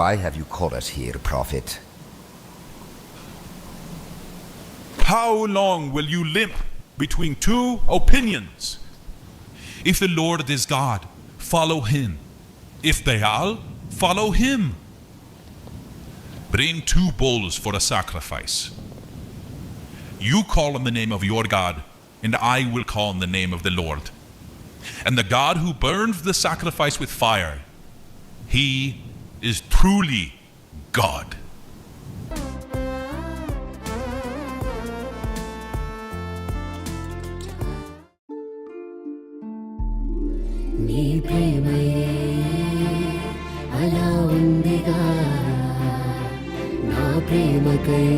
why have you called us here, prophet? How long will you limp between two opinions? If the Lord is God, follow him. If Baal, follow him. Bring 2 bulls for a sacrifice. You call on the name of your God, and I will call on the name of the Lord. And the God who burns the sacrifice with fire, he is truly God. నీ ప్రేమయే అలా ఉందిగా, నా ప్రేమకై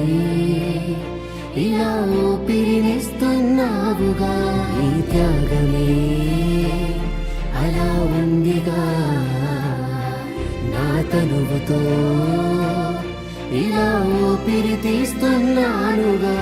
ఇలా ఊపిరినిస్తున్నావుగా. నీ త్యాగమే అలా ఉందిగా, నా తనువుతో ఇలా ఊపిరి తీస్తున్నానుగా.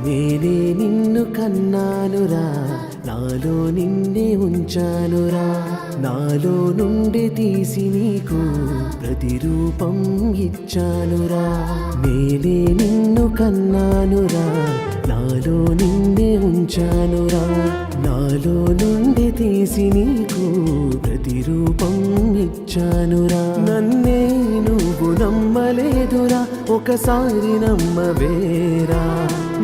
నేనే నిన్ను కన్నానురా, నాలో నిన్నే ఉంచానురా. నాలో నుండి తీసి నీకు ప్రతిరూపం ఇచ్చానురా. నేనే నిన్ను కన్నానురా, నాలో నిన్నే ఉంచానురా. నాలో నుండి తీసి నీకు ప్రతిరూపం ఇచ్చానురా. నన్నే నువ్వు నమ్మలేదురా, ఒకసారి నమ్మవేరా.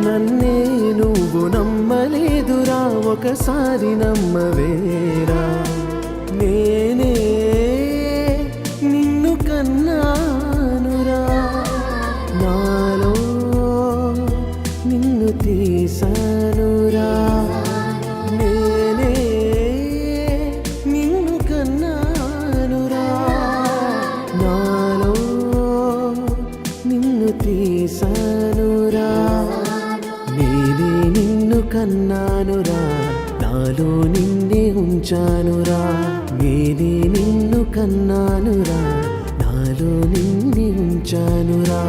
నన్నే నువ్వు నమ్మలేదురా, ఒకసారి నమ్మవేరా. నేనే నిన్ను కన్నానురా, నాలో నిన్ను తీసానురా. నేనే నిన్ను కన్నానురా, నాలో నిన్ను తీసానురా. నేనే నిన్ను కన్నానురా, నాలో నిన్నే ఉంచానురా. నేనే నిన్ను కన్నానురా, నాలో నిన్నే ఉంచానురా.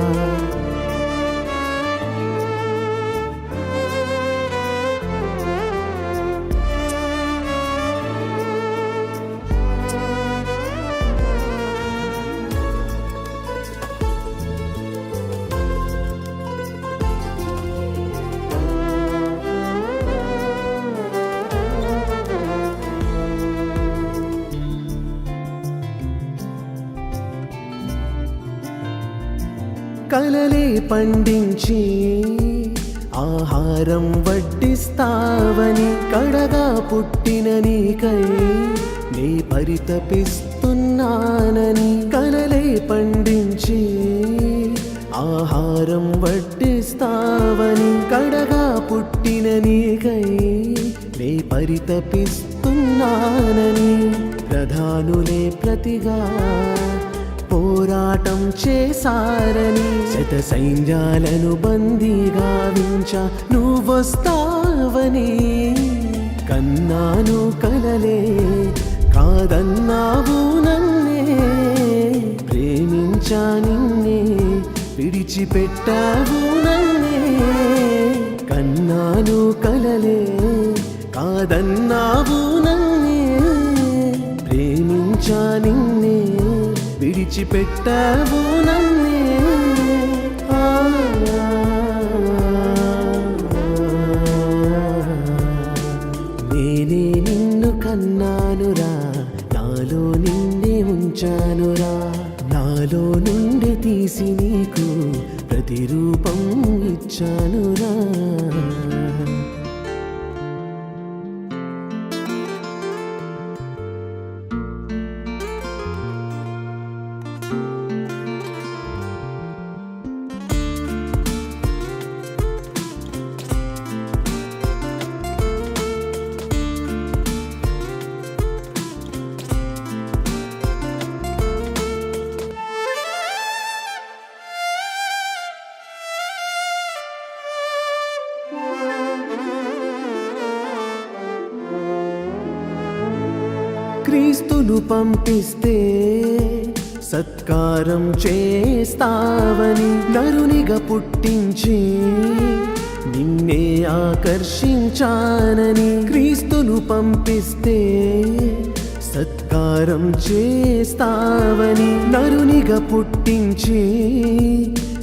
కలలే పండించి ఆహారం వడ్డిస్తావని, కడగా పుట్టిన నీకై నే పరితపిస్తున్నానని. కలలే పండించి ఆహారం వడ్డిస్తావని, కడగా పుట్టిన నీకై నే పరితపిస్తున్నానని. ప్రధానులే ప్రతిగా పోరాటం చేశారని, శత సైన్యాలను బందీగా వించ నువ్వొస్తావని. కన్నాను కలలే కాదన్నావు నన్నే, ప్రేమించా నిన్నే విడిచిపెట్టావు నన్నే. కన్నాను కలలే కాదన్నావు నన్నే, ప్రేమించా నిన్నే విడిచిపెట్టావు నన్నే. నేనే నిన్ను కన్నానురా, నాలో నిన్నే ఉంచానురా. నాలో నుండి తీసి నీకు ప్రతిరూపం ఇచ్చానురా. క్రీస్తును పంపిస్తే సత్కారం చేస్తావని నరునిగా పుట్టించి నిన్నే ఆకర్షించానని క్రీస్తును పంపిస్తే సత్కారం చేస్తావని నరునిగా పుట్టించి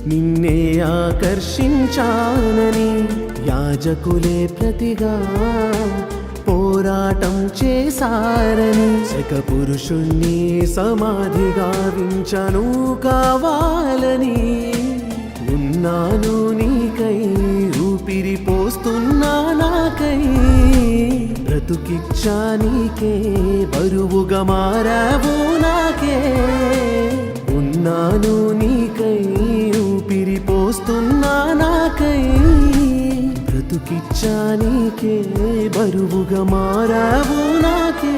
నిన్నే ఆకర్షించానని యాజకులే ప్రతిగా పోరాటం చేశారని శక పురుషుణ్ణి సమాధి గావించను కావాలని ఉన్నాను నీకై ఊపిరి పోస్తున్నా నాకై బ్రతుకిచ్చా నీకే బరువుగా మారావు నాకే ఉన్నాను నీకై ఊపిరి పోస్తున్నా నాకై బ్రతుకిచ్చా నీకే బరువుగా మారావు నాకే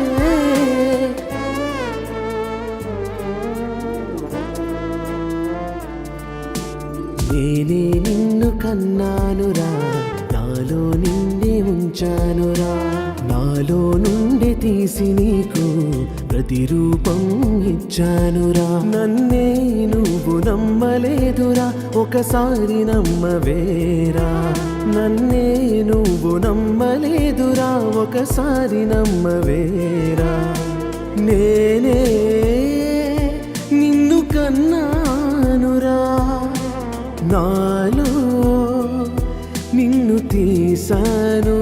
నేనే నిన్ను కన్నానురా నాలో నిన్నే ఉంచానురా నాలో నుండి తీసి నీకు ప్రతిరూపం ఇచ్చానురా నన్నే నువ్వు నమ్మలేదురా ఒకసారి నమ్మవేరా నన్నే నువ్వు నమ్మలేదురా ఒకసారి నమ్మవేరా నేనే నిన్ను కన్నానురా నాలో నిన్ను తీసాను